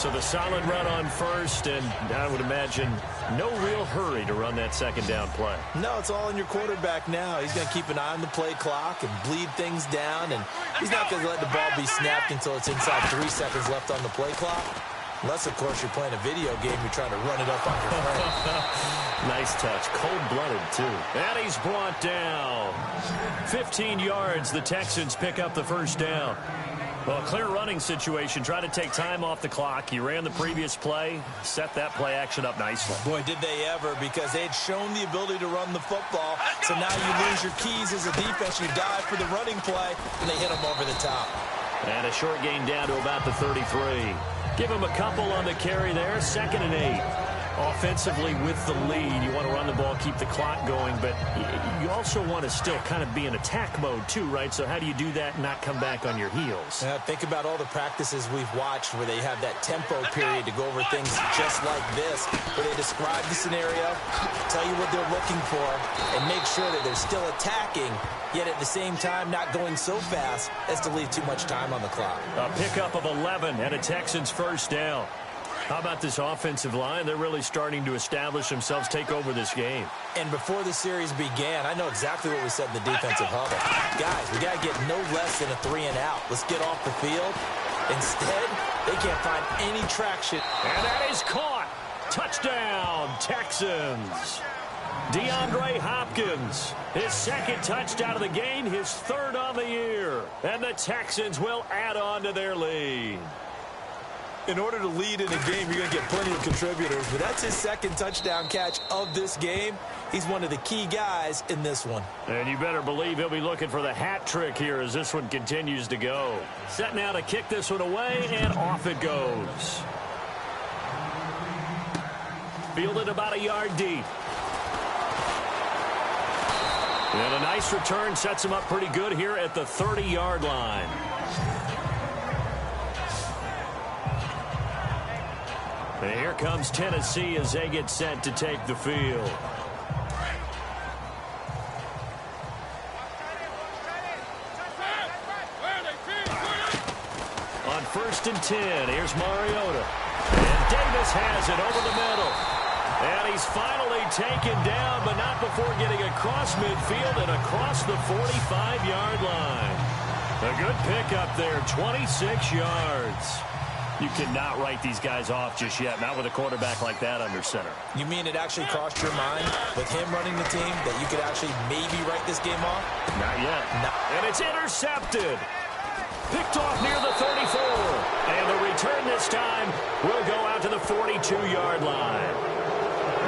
So the solid run on first, and I would imagine no real hurry to run that second down play. No, it's all in your quarterback now. He's going to keep an eye on the play clock and bleed things down, and he's not going to let the ball be snapped until it's inside 3 seconds left on the play clock. Unless, of course, you're playing a video game, you're trying to run it up on your friend. Nice touch. Cold-blooded, too. And he's brought down. 15 yards. The Texans pick up the first down. Well, a clear running situation. Try to take time off the clock. You ran the previous play, set that play action up nicely. Boy, did they ever, because they had shown the ability to run the football. So now you lose your keys as a defense. You dive for the running play, and they hit them over the top. And a short gain down to about the 33. Give him a couple on the carry there. 2nd and 8. Offensively with the lead, you want to run the ball, keep the clock going, but you also want to still kind of be in attack mode too, right? So how do you do that and not come back on your heels? Think about all the practices we've watched where they have that tempo period to go over things just like this, where they describe the scenario, tell you what they're looking for, and make sure that they're still attacking, yet at the same time not going so fast as to leave too much time on the clock. A pickup of 11 and a Texans first down. How about this offensive line? They're really starting to establish themselves, take over this game. And before the series began, I know exactly what we said in the defensive huddle. Guys, we got to get no less than a 3 and out. Let's get off the field. Instead, they can't find any traction. And that is caught. Touchdown, Texans. DeAndre Hopkins, his 2nd touchdown of the game, his 3rd on the year. And the Texans will add on to their lead. In order to lead in a game, you're going to get plenty of contributors, but that's his 2nd touchdown catch of this game. He's one of the key guys in this one. And you better believe he'll be looking for the hat trick here as this one continues to go. Set now to kick this one away, and off it goes. Fielded about a yard deep. And a nice return sets him up pretty good here at the 30-yard line. And here comes Tennessee as they get set to take the field. On 1st and 10, here's Mariota. And Davis has it over the middle. And he's finally taken down, but not before getting across midfield and across the 45-yard line. A good pickup there, 26 yards. You cannot write these guys off just yet, not with a quarterback like that under center. You mean it actually crossed your mind with him running the team that you could actually maybe write this game off? Not yet. No. And it's intercepted. Picked off near the 34. And the return this time will go out to the 42-yard line.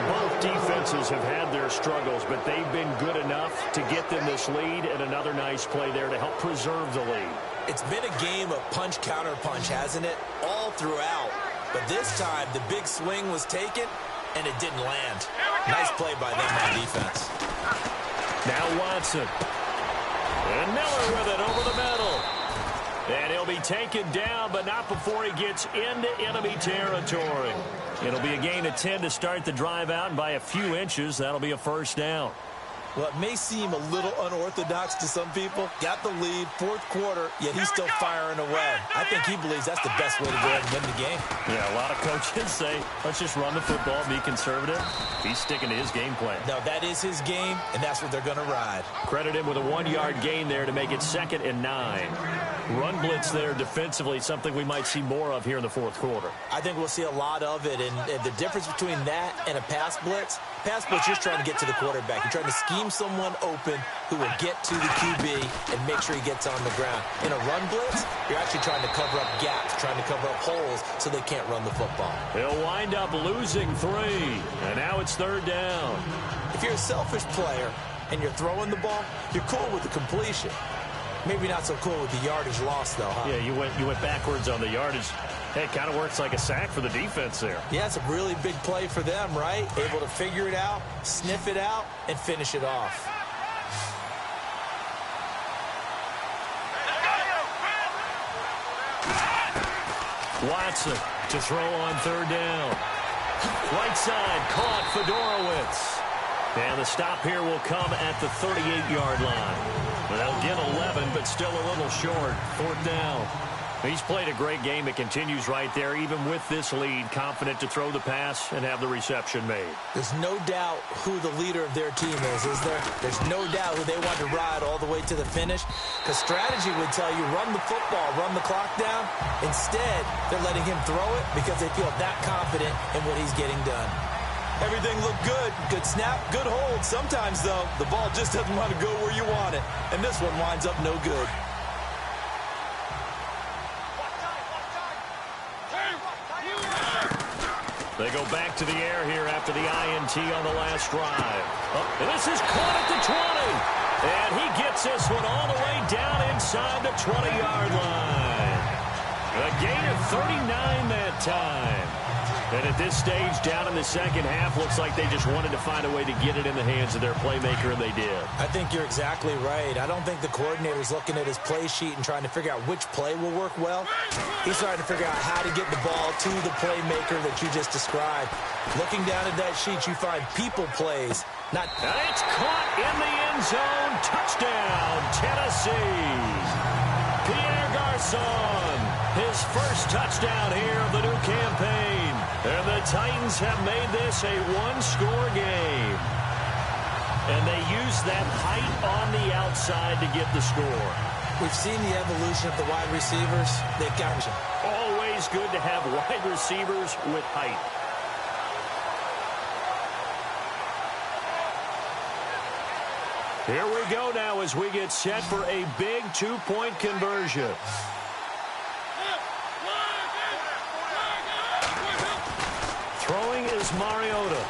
Both defenses have had their struggles, but they've been good enough to get them this lead, and another nice play there to help preserve the lead. It's been a game of punch-counter-punch, hasn't it? All throughout. But this time, the big swing was taken, and it didn't land. Nice play by them on defense. Now Watson. And Miller with it over the middle. And he'll be taken down, but not before he gets into enemy territory. It'll be a gain of 10 to start the drive out, and by a few inches, that'll be a first down. Well, it may seem a little unorthodox to some people. Got the lead, 4th quarter, yet he's still firing away. I think he believes that's the best way to go ahead and win the game. Yeah, a lot of coaches say, let's just run the football, be conservative. He's sticking to his game plan. No, that is his game, and that's what they're going to ride. Credit him with a 1-yard gain there to make it 2nd and 9. Run blitz there defensively, something we might see more of here in the 4th quarter. I think we'll see a lot of it, and the difference between that and a pass blitz, you're trying to get to the quarterback. You're trying to scheme someone open who will get to the QB and make sure he gets on the ground. In a run blitz, you're actually trying to cover up gaps, trying to cover up holes so they can't run the football. He'll wind up losing 3, and now it's 3rd down. If you're a selfish player and you're throwing the ball, you're cool with the completion. Maybe not so cool with the yardage loss, though, huh? Yeah, you went backwards on the yardage. Hey, it kind of works like a sack for the defense there. Yeah, it's a really big play for them, right? Able to figure it out, sniff it out, and finish it off. Watson to throw on 3rd down. Right side, caught Fedorowicz. And the stop here will come at the 38-yard line. They'll get 11, but still a little short. 4th down. He's played a great game. It continues right there, even with this lead, confident to throw the pass and have the reception made. There's no doubt who the leader of their team is there? There's no doubt who they want to ride all the way to the finish, because strategy would tell you run the football, run the clock down. Instead, they're letting him throw it because they feel that confident in what he's getting done. Everything looked good. Good snap, good hold. Sometimes, though, the ball just doesn't want to go where you want it, and this one winds up no good. They go back to the air here after the INT on the last drive. Oh, and this is caught at the 20. And he gets this one all the way down inside the 20-yard line. A gain of 39 that time. And at this stage, down in the second half, looks like they just wanted to find a way to get it in the hands of their playmaker, and they did. I think you're exactly right. I don't think the coordinator's looking at his play sheet and trying to figure out which play will work well. He's trying to figure out how to get the ball to the playmaker that you just described. Looking down at that sheet, you find people plays, not... And it's caught in the end zone. Touchdown, Tennessee. Pierre Garçon, his first touchdown here of the new campaign. And the Titans have made this a one-score game. And they use that height on the outside to get the score. We've seen the evolution of the wide receivers. They've got you. Always good to have wide receivers with height. Here we go now as we get set for a big two-point conversion. Throwing is Mariota.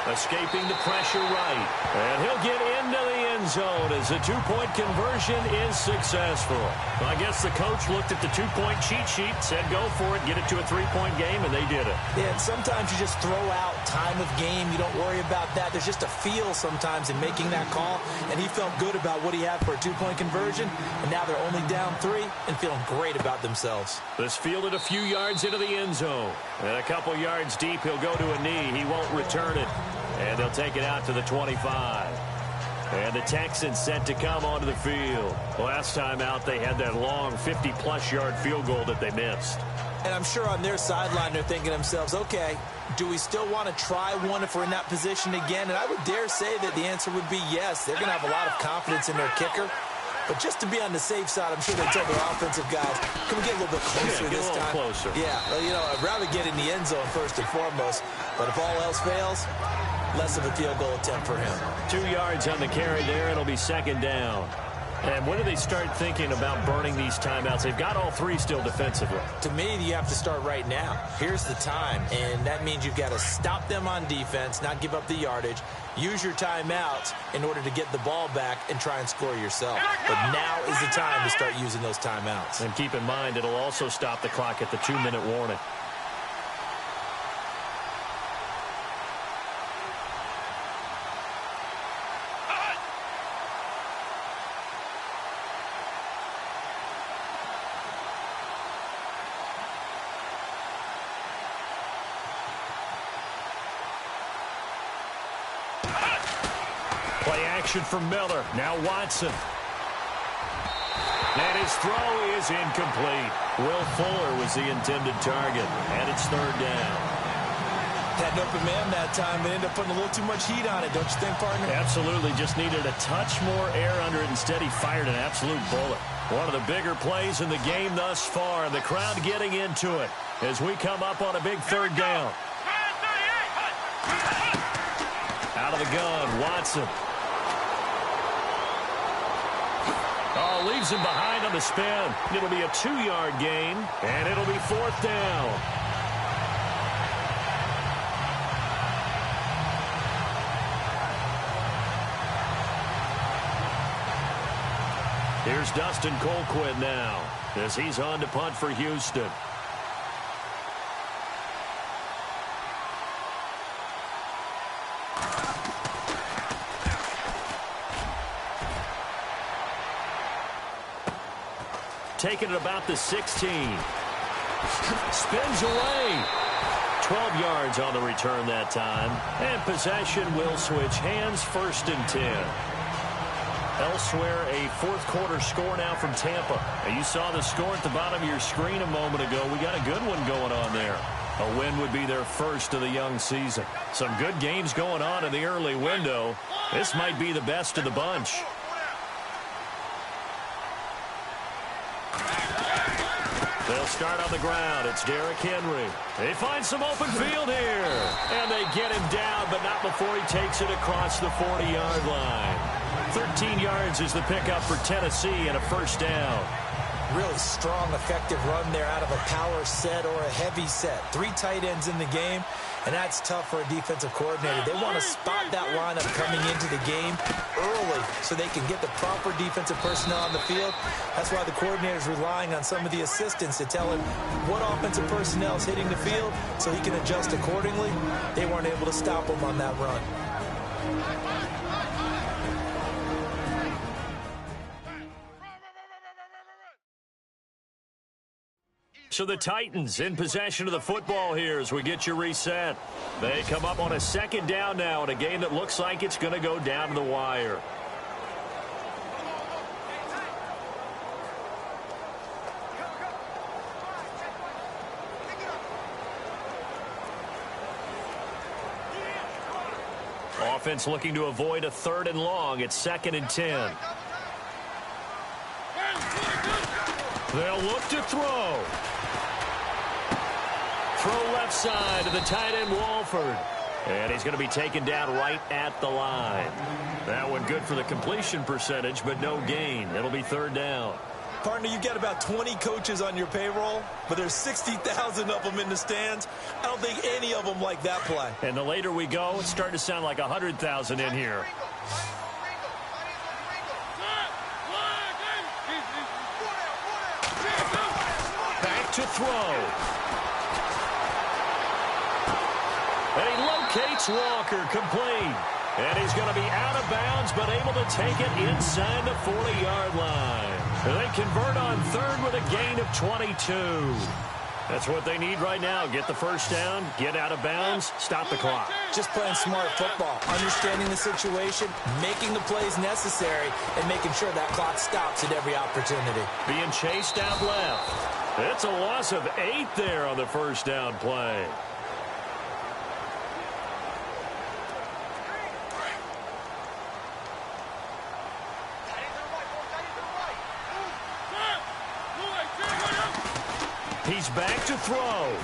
Escaping the pressure right. And he'll get into the end zone as the two-point conversion is successful. Well, I guess the coach looked at the two-point cheat sheet, said go for it, get it to a three-point game, and they did it. Yeah, and sometimes you just throw out time of game. You don't worry about that. There's just a feel sometimes in making that call, and he felt good about what he had for a two-point conversion, and now they're only down 3 and feeling great about themselves. This fielded a few yards into the end zone, and a couple yards deep, he'll go to a knee. He won't return it. And they'll take it out to the 25. And the Texans set to come onto the field. Last time out, they had that long 50-plus yard field goal that they missed. And I'm sure on their sideline, they're thinking to themselves, okay, do we still want to try one if we're in that position again? And I would dare say that the answer would be yes. They're going to have a lot of confidence in their kicker. But just to be on the safe side, I'm sure they tell their offensive guys, can we get a little bit closer this time? Closer. Yeah, well, you know, I'd rather get in the end zone first and foremost. But if all else fails, less of a field goal attempt for him. 2 yards on the carry there. It'll be second down. And when do they start thinking about burning these timeouts? They've got all 3 still defensively. To me, you have to start right now. Here's the time, and that means you've got to stop them on defense, not give up the yardage, use your timeouts in order to get the ball back and try and score yourself. But now is the time to start using those timeouts. And keep in mind, it'll also stop the clock at the 2-minute warning. Play action for Miller. Now Watson. And his throw is incomplete. Will Fuller was the intended target. And it's third down. Had an open man that time, but ended up putting a little too much heat on it, don't you think, partner? Absolutely. Just needed a touch more air under it. Instead, he fired an absolute bullet. One of the bigger plays in the game thus far. And the crowd getting into it as we come up on a big third down. Out of the gun, Watson. Oh, leaves him behind on the spin. It'll be a 2-yard gain, and it'll be fourth down. Here's Dustin Colquitt now as he's on to punt for Houston. Taking it about the 16. Spins away. 12 yards on the return that time. And possession will switch hands, 1st and 10. Elsewhere, a fourth-quarter score now from Tampa. And you saw the score at the bottom of your screen a moment ago. We got a good one going on there. A win would be their first of the young season. Some good games going on in the early window. This might be the best of the bunch. They'll start on the ground. It's Derrick Henry. They find some open field here. And they get him down, but not before he takes it across the 40-yard line. 13 yards is the pickup for Tennessee and a first down. Really strong, effective run there out of a power set or a heavy set. 3 tight ends in the game, and that's tough for a defensive coordinator. They want to spot that lineup coming into the game early so they can get the proper defensive personnel on the field. That's why the coordinator is relying on some of the assistants to tell him what offensive personnel is hitting the field so he can adjust accordingly. They weren't able to stop him on that run. So the Titans in possession of the football here as we get you reset. They come up on a second down now in a game that looks like it's going to go down to the wire. Offense looking to avoid a 3rd and long. It's 2nd and 10. They'll look to throw. Throw left side to the tight end, Walford. And he's going to be taken down right at the line. That one good for the completion percentage, but no gain. It'll be 3rd down. Partner, you've got about 20 coaches on your payroll, but there's 60,000 of them in the stands. I don't think any of them like that play. And the later we go, it's starting to sound like 100,000 in here. Back to throw. And he locates Walker, complete. And he's going to be out of bounds, but able to take it inside the 40-yard line. They convert on 3rd with a gain of 22. That's what they need right now. Get the first down, get out of bounds, stop the clock. Just playing smart football, understanding the situation, making the plays necessary, and making sure that clock stops at every opportunity. Being chased out left. It's a loss of 8 there on the first down play. He's back to throw.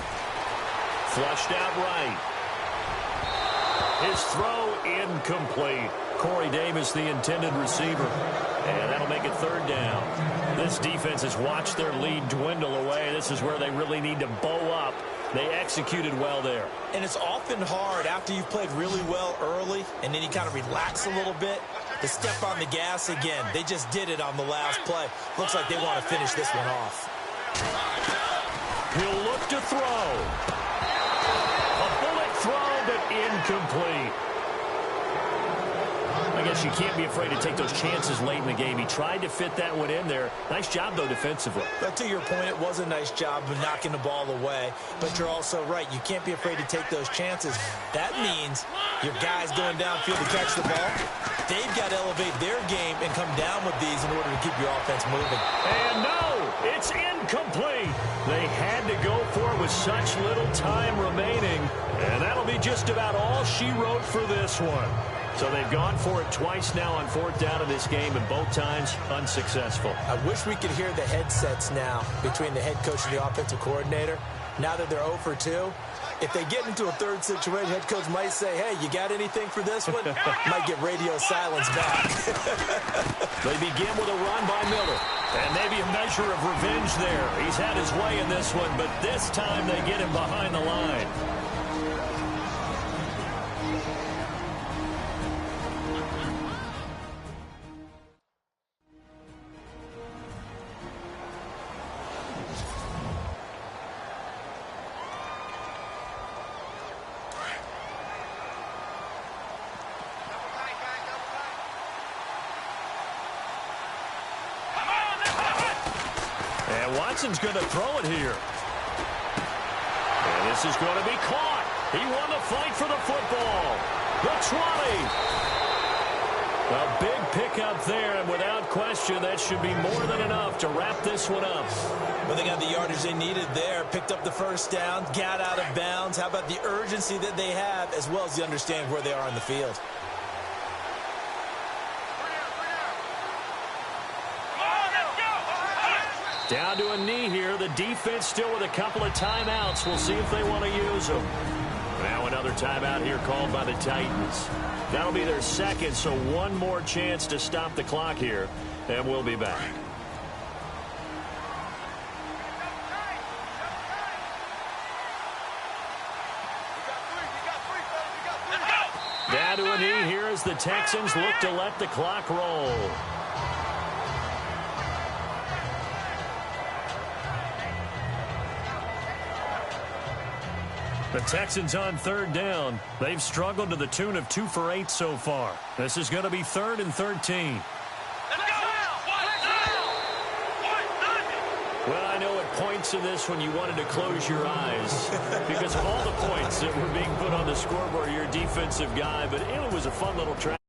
Flushed out right. His throw incomplete. Corey Davis, the intended receiver. And that'll make it 3rd down. This defense has watched their lead dwindle away. This is where they really need to bow up. They executed well there. And it's often hard after you've played really well early and then you kind of relax a little bit to step on the gas again. They just did it on the last play. Looks like they want to finish this one off. He'll look to throw. A bullet throw, but incomplete. I guess you can't be afraid to take those chances late in the game. He tried to fit that one in there. Nice job, though, defensively. But to your point, it was a nice job of knocking the ball away. But you're also right. You can't be afraid to take those chances. That means your guys going downfield to catch the ball, they've got to elevate their game and come down with these in order to keep your offense moving. And no, it's incomplete. They had to go for it with such little time remaining. And that'll be just about all she wrote for this one. So they've gone for it twice now on 4th down in this game, and both times unsuccessful. I wish we could hear the headsets now between the head coach and the offensive coordinator. Now that they're 0 for 2, if they get into a 3rd situation, head coach might say, hey, you got anything for this one? Might get radio silence back. They begin with a run by Miller. And maybe a measure of revenge there. He's had his way in this one, but this time they get him behind the line. Watson's going to throw it here. And this is going to be caught. He won the fight for the football. The 20. A big pickup there, and without question, that should be more than enough to wrap this one up. Well, they got the yardage they needed there, picked up the first down, got out of bounds. How about the urgency that they have, as well as the understanding where they are on the field? Down to a knee here. The defense still with a couple of timeouts. We'll see if they want to use them. Now another timeout here called by the Titans. That'll be their second, so one more chance to stop the clock here, and we'll be back. Down to a knee here as the Texans look to let the clock roll. The Texans on third down. They've struggled to the tune of 2 for 8 so far. This is going to be 3rd and 13. Well, I know at points in this when you wanted to close your eyes because of all the points that were being put on the scoreboard, you're a defensive guy, but it was a fun little track.